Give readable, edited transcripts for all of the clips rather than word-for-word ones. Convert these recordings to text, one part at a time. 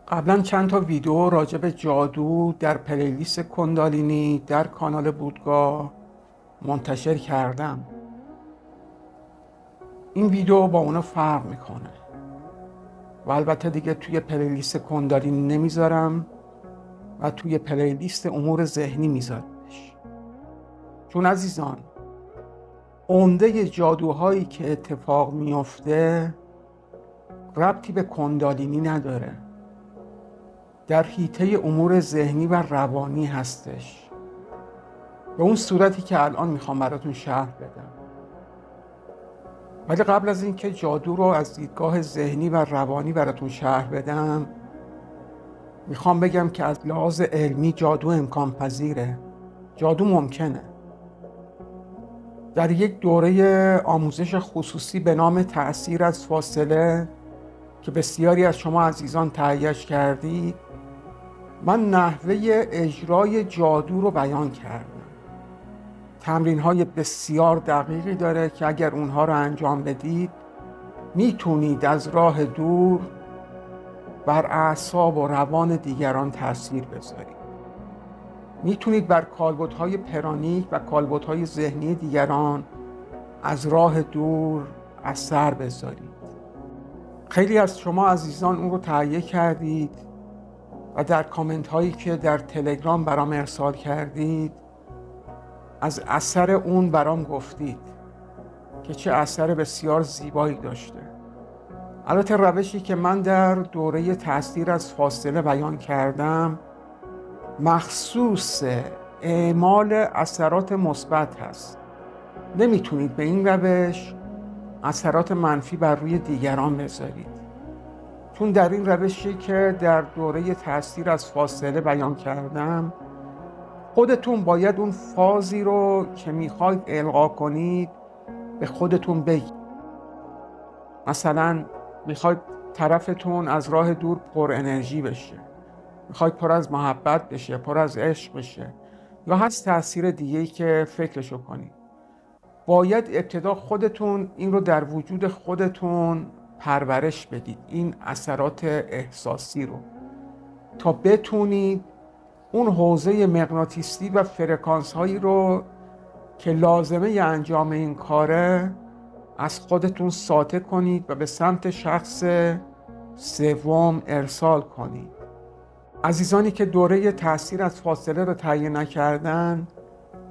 قبلا چند تا ویدیو راجع به جادو در پلیلیست کندالینی در کانال بودگاه منتشر کردم. این ویدیو با اونا فرق میکنه و البته دیگه توی پلیلیست کندالینی نمیذارم و توی پلیلیست امور ذهنی میذارمش، چون عزیزان عمده جادوهایی که اتفاق میفته ربطی به کندالینی نداره، در حیطه امور ذهنی و روانی هستش، به اون صورتی که الان میخوام براتون شرح بدم. ولی قبل از اینکه جادو رو از دیدگاه ذهنی و روانی براتون شرح بدم، میخوام بگم که از لحاظ علمی جادو امکان پذیره، جادو ممکنه. در یک دوره آموزش خصوصی به نام تأثیر از فاصله که بسیاری از شما عزیزان تهیه‌اش کردید، من نحوه اجرای جادو رو بیان کردم. تمرین‌های بسیار دقیقی داره که اگر اونها رو انجام بدید میتونید از راه دور بر اعصاب و روان دیگران تأثیر بذارید. میتونید بر کالبدهای پرانیک و کالبدهای ذهنی دیگران از راه دور اثر بذارید. خیلی از شما عزیزان اون رو تهیه کردید و در کامنت هایی که در تلگرام برام ارسال کردید از اثر اون برام گفتید که چه اثر بسیار زیبایی داشته. البته روشی که من در دوره تأثیر از فاصله بیان کردم مخصوص اعمال اثرات مثبت هست. نمیتونید به این روش اثرات منفی بر روی دیگران بذارید، چون در این روشی که در دوره تأثیر از فاصله بیان کردم خودتون باید اون فازی رو که میخواید القا کنید به خودتون بگید. مثلا میخواید طرفتون از راه دور پر انرژی بشه، میخواید پر از محبت بشه، پر از عشق بشه، یا هست تأثیر دیگه‌ای که فکرشو کنید. باید ابتدا خودتون این رو در وجود خودتون پرورش بدید، این اثرات احساسی رو، تا بتونید اون حوزه مغناطیسی و فرکانس هایی رو که لازمه انجام این کاره از خودتون ساطع کنید و به سمت شخص سوم ارسال کنید. عزیزانی که دوره تأثیر از فاصله رو تهیه نکردن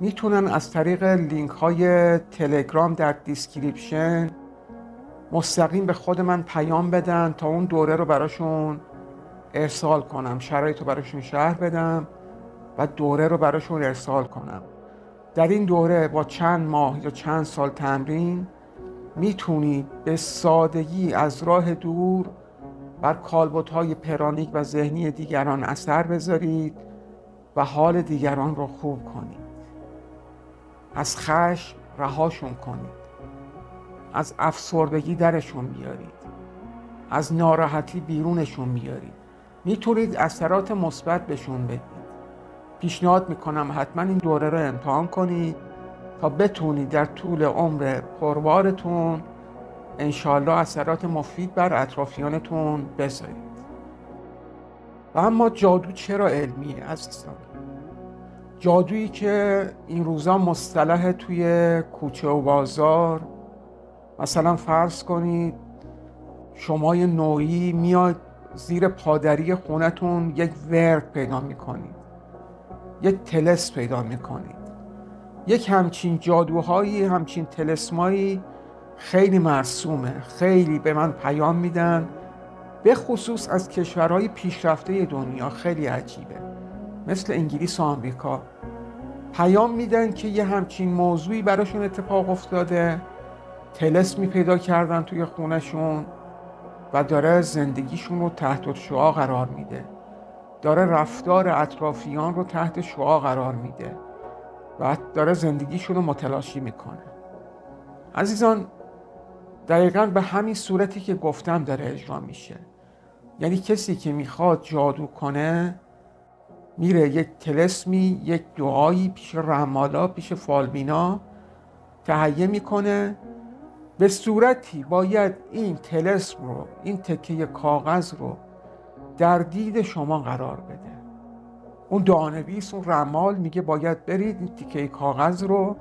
میتونن از طریق لینک های تلگرام در دیسکریپشن مستقیم به خود من پیام بدن تا اون دوره رو براشون ارسال کنم، شرایط رو براشون شرح بدم و دوره رو براشون ارسال کنم. در این دوره با چند ماه یا چند سال تمرین میتونید به سادگی از راه دور بر کالبدهای پرانیک و ذهنی دیگران اثر بذارید و حال دیگران رو خوب کنید. از خشم رهاشون کنید، از افسردگی درشون بیارید، از ناراحتی بیرونشون بیارید. میتونید اثرات مثبت بهشون بدید. پیشنهاد میکنم حتما این دوره رو امتحان کنید تا بتونید در طول عمر پربارتون انشالله اثرات مفید بر اطرافیانتون بذارید. و اما جادو چرا علمیه عزیزان؟ جادویی که این روزا مصطلح توی کوچه و بازار، مثلا فرض کنید شما یه نوعی میاد زیر پادری خونتون یک ورد پیدا میکنید، یک طلسم پیدا میکنید. یک همچین جادوهایی، همچین طلسمایی خیلی مرسومه، خیلی به من پیام میدن، به خصوص از کشورهای پیشرفته دنیا. خیلی عجیبه، مثل انگلیس و آمریکا پیام میدن که یه همچین موضوعی براشون اتفاق افتاده، طلسمی پیدا کردن توی خونشون و داره زندگیشون رو تحت شعاع قرار میده، داره رفتار اطرافیان رو تحت شعاع قرار میده و داره زندگیشون رو متلاشی میکنه. عزیزان دقیقاً به همین صورتی که گفتم داره اجرا میشه. یعنی کسی که میخواد جادو کنه میره یک طلسمی، یک دعایی پیش رمالا، پیش فالبینا تهیه میکنه. به صورتی باید این طلسم رو، این تکه کاغذ رو در دید شما قرار بده. اون دعانویس، اون رمال میگه باید برید این تیکه کاغذ رو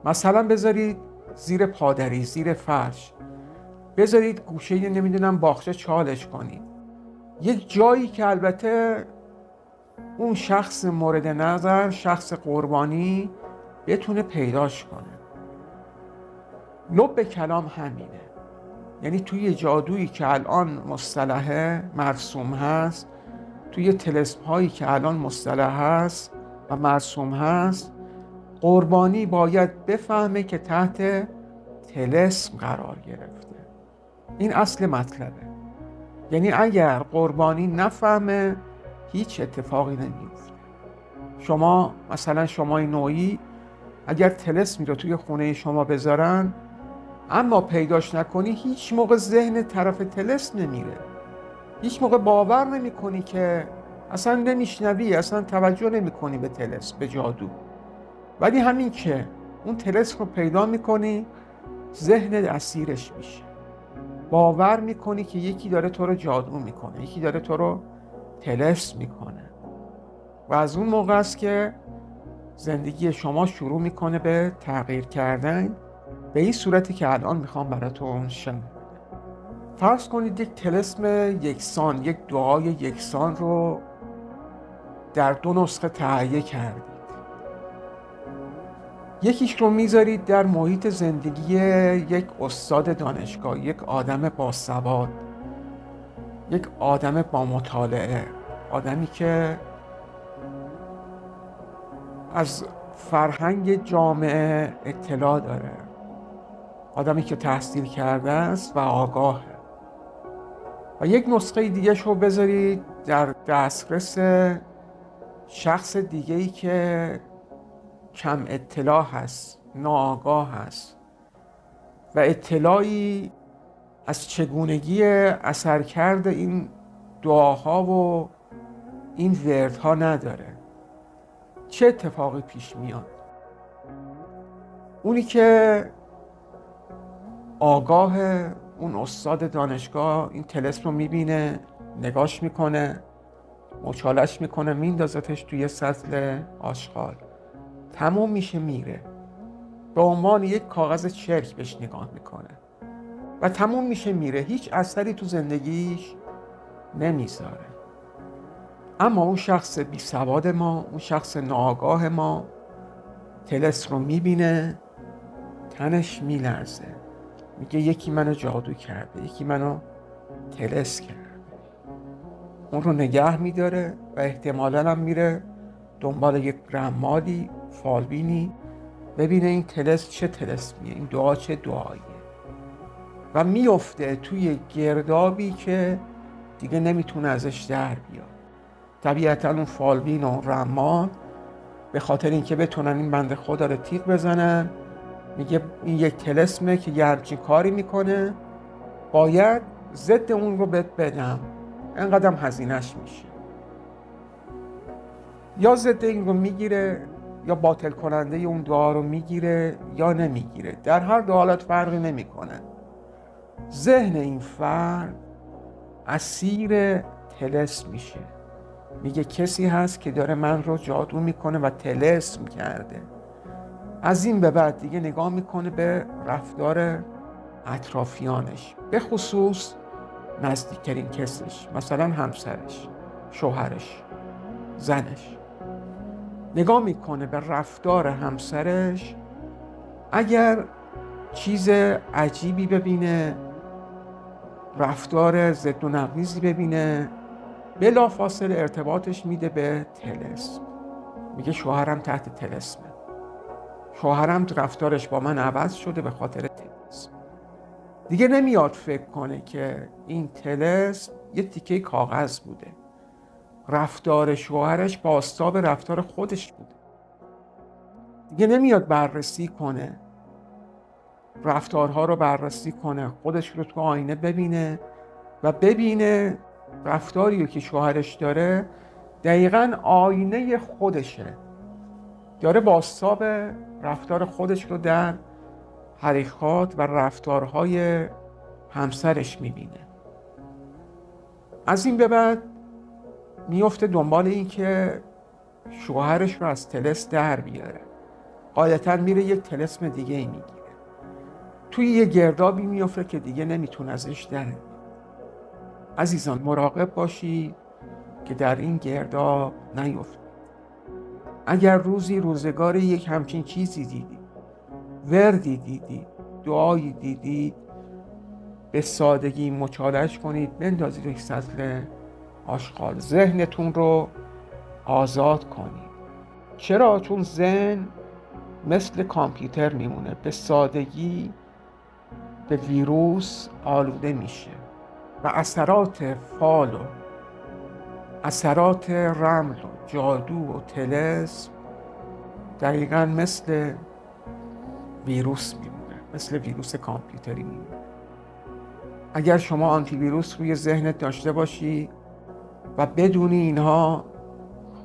مثلا بذارید زیر پادری، زیر فرش، بذارید گوشه نمیدونم باغچه چالش کنید، یک جایی که البته اون شخص مورد نظر، شخص قربانی، بتونه پیداش کنه. لب کلام همینه. یعنی توی جادویی که الان مصطلحه مرسوم هست، توی طلسم هایی که الان مصطلح هست و مرسوم هست، قربانی باید بفهمه که تحت طلسم قرار گرفته. این اصل مطلبه. یعنی اگر قربانی نفهمه هیچ اتفاقی نمیفته. شما مثلا شمای نوعی اگر طلسمی رو توی خونه شما بذارن اما پیداش نکنی، هیچ موقع ذهن طرف طلسم نمیره، هیچ موقع باور نمی کنی، که اصلا نمیشنوی، اصلا توجه نمی کنی به طلسم، به جادو. ولی همین که اون طلسم رو پیدا میکنی، ذهن اسیرش میشه، باور میکنی که یکی داره تو رو جادو میکنه، یکی داره تو رو طلسم میکنه. و از اون موقع است که زندگی شما شروع میکنه به تغییر کردن به این صورتی که الان میخوام براتون شم. فرض کنید یک طلسم یکسان، یک دعای یکسان رو در 2 نسخه تهیه کردید. یکیش رو میذارید در محیط زندگی یک استاد دانشگاه، یک آدم باسواد، یک آدم با مطالعه، آدمی که از فرهنگ جامعه اطلاع داره، آدمی که تحصیل کرده است و آگاهه. و یک نسخه دیگه شو بذارید در دسترس شخص دیگه‌ای که کم اطلاع هست، ناآگاه هست و اطلاعی از چگونگی اثرکرد این دعاها و این وردها نداره. چه اتفاقی پیش میاد؟ اونی که آگاه، اون استاد دانشگاه، این طلسم رو میبینه، نگاش میکنه، مچالش میکنه، میندازتش توی سطل آشغال، تموم میشه، میره. به عنوان یک کاغذ چرک بهش نگاه میکنه و تموم میشه، میره. هیچ اثری تو زندگیش نمیذاره. اما اون شخص بی سواد ما، اون شخص ناآگاه ما، طلسم رو میبینه، تنش میلرزه، میگه یکی منو جادو کرده، یکی منو طلسم کرده. اون رو نگه میداره و احتمالاً هم میره دنبال یک رمالی، فالبینی، ببینه این طلسم چه طلسمیه، این دعا چه دعاییه، و میفته توی گردابی که دیگه نمیتونه ازش در بیاد. طبیعتاً اون فالبین و رمال به خاطر اینکه بتونن این بنده خدا رو تیغ بزنن، میگه این یک طلسمه که یه همچین کاری میکنه، باید ضد اون رو بهت بدم، انقدرم هزینهش میشه. یا ضد این رو میگیره، یا باطل کننده اون دعا رو میگیره یا نمیگیره. در هر دو حالت فرقی نمیکنه. ذهن این فرد اسیر طلسم میشه. میگه کسی هست که داره من رو جادو میکنه و طلسم کرده. از این به بعد دیگه نگاه میکنه به رفتار اطرافیانش، به خصوص نزدیکترین کسش، مثلا همسرش، شوهرش، زنش. نگاه میکنه به رفتار همسرش، اگر چیز عجیبی ببینه، رفتار ضد و نقیضی ببینه، بلافاصله ارتباطش میده به طلسم. میگه شوهرم تحت طلسمه، شوهرم رفتارش با من عوض شده به خاطر طلسم. دیگه نمیاد فکر کنه که این طلسم یه تیکه کاغذ بوده، رفتار شوهرش بازتاب رفتار خودش بوده. دیگه نمیاد بررسی کنه، رفتارها رو بررسی کنه، خودش رو تو آینه ببینه و ببینه رفتاری که شوهرش داره دقیقاً آینه خودشه، داره بازتاب رفتار خودش رو در حرکات و رفتارهای همسرش میبینه. از این به بعد میفته دنبال این که شوهرش رو از طلسم در بیاره. غالبا میره یک طلسم دیگه ای میگیره، توی یه گردابی میفته که دیگه نمیتونه ازش در بیاره. عزیزان مراقب باشید که در این گرداب نیفتید. اگر روزی روزگاری یک همچین چیزی دیدید، وردی دیدید، دعایی دیدید، به سادگی مچاله‌اش کنید، بندازیدش سطل آشغال. ذهنتون رو آزاد کنید. چرا؟ چون ذهن مثل کامپیوتر میمونه، به سادگی به ویروس آلوده میشه و اثرات فال و اثرات رمل و جادو و طلسم دقیقاً مثل ویروس میمونه، مثل ویروس کامپیوتری میمونه. اگر شما آنتی ویروس روی ذهنت داشته باشی و بدونی اینها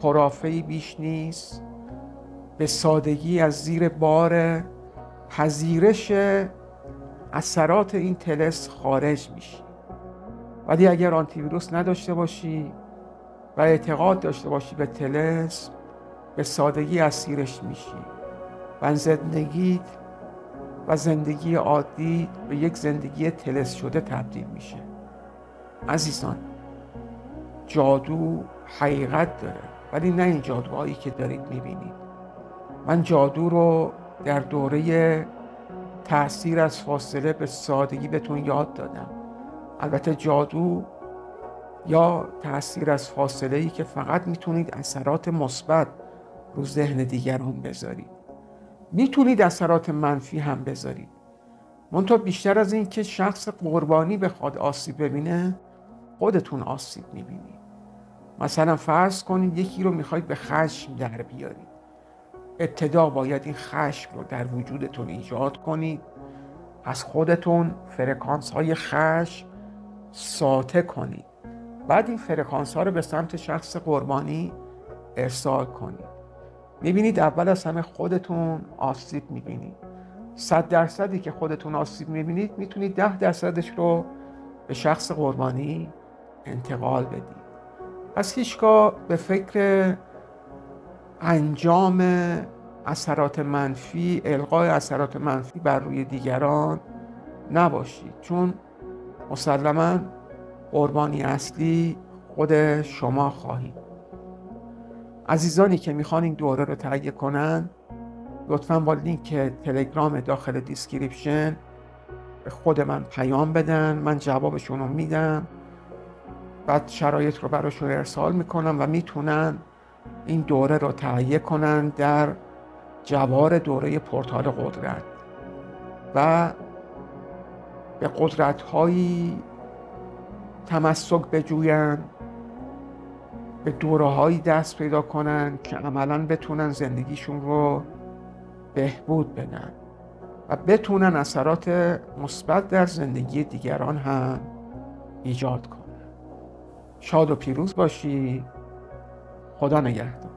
خرافه‌ای بیش نیست، به سادگی از زیر بار پذیرش اثرات این طلسم خارج میشی. ولی اگر آنتی ویروس نداشته باشی و اعتقاد داشته باشی به طلسم، به سادگی اسیرش میشی و زندگی عادی به یک زندگی طلسم شده تبدیل میشه. عزیزان، جادو حقیقت داره، ولی نه این جادوهایی که دارید میبینید. من جادو رو در دوره تأثیر از فاصله به سادگی بهتون یاد دادم. البته جادو یا تأثیر از فاصله‌ای که فقط میتونید اثرات مثبت رو ذهن دیگران بذارید. میتونید اثرات منفی هم بذارید. منتها بیشتر از این که شخص قربانی بخواد آسیب ببینه، خودتون آسیب میبینید. مثلا فرض کنید یکی رو میخواید به خشم در بیارید. ابتدا باید این خشم رو در وجودتون ایجاد کنید، از خودتون فرکانس های خشم ساطع کنید، بعد این فرکانس ها رو به سمت شخص قربانی ارسال کنید. میبینید اول از همه خودتون آسیب میبینید. 100% که خودتون آسیب میبینید میتونید 10% رو به شخص قربانی انتقال بدید. پس هیچگاه به فکر انجام اثرات منفی، القای اثرات منفی بر روی دیگران نباشید، چون مسلماً قربانی اصلی خود شما خواهید. عزیزانی که میخوان این دوره رو تهیه کنن، لطفاً با لینک تلگرام داخل دیسکریپشن به خود من پیام بدن، من جوابشون رو میدم، بعد شرایط رو براشون ارسال میکنم و میتونن این دوره رو تهیه کنن در جوار دوره پورتال قدرت و به قدرت‌هایی تمسک بجوین، به دوره‌هایی دست پیدا کنن که عملاً بتونن زندگیشون رو بهبود بدن و بتونن اثرات مثبت در زندگی دیگران هم ایجاد کنن. شاد و پیروز باشی. خدا نگهدار.